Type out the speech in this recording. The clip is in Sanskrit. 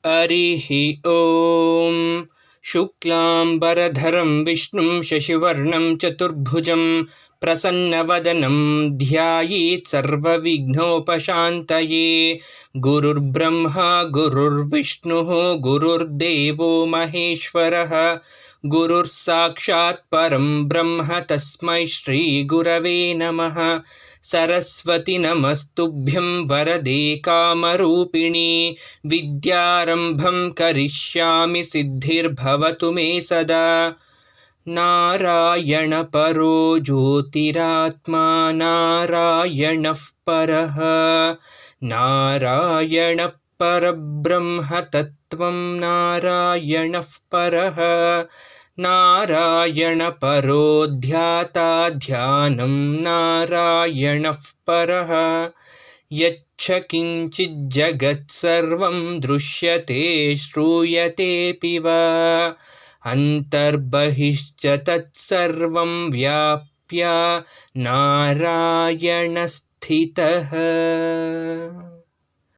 हरिः ॐ शुक्लाम्बरधरं विष्णुं शशिवर्णं चतुर्भुजं प्रसन्नवदनं ध्यायेत् सर्वविघ्नोपशान्तये। गुरुर्ब्रह्मा गुरुर्विष्णुः गुरुर्देवो महेश्वरः गुरुर्साक्षात् परं ब्रह्म तस्मै श्रीगुरवे नमः। सरस्वती नमस्तुभ्यं वरदे कामरूपिणी विद्यारम्भं करिष्यामि सिद्धिर्भवतु मे सदा। नारायण परो ज्योतिरात्मा नारायणः परः नारायण परब्रह्म तत्त्वं नारायणः परः नारायण परो ध्याता ध्यानं नारायणः परः। यच्च किञ्चिज्जगत्सर्वं दृश्यते श्रूयतेऽपि वा अन्तर्बहिश्च तत्सर्वं व्याप्य नारायणस्थितः।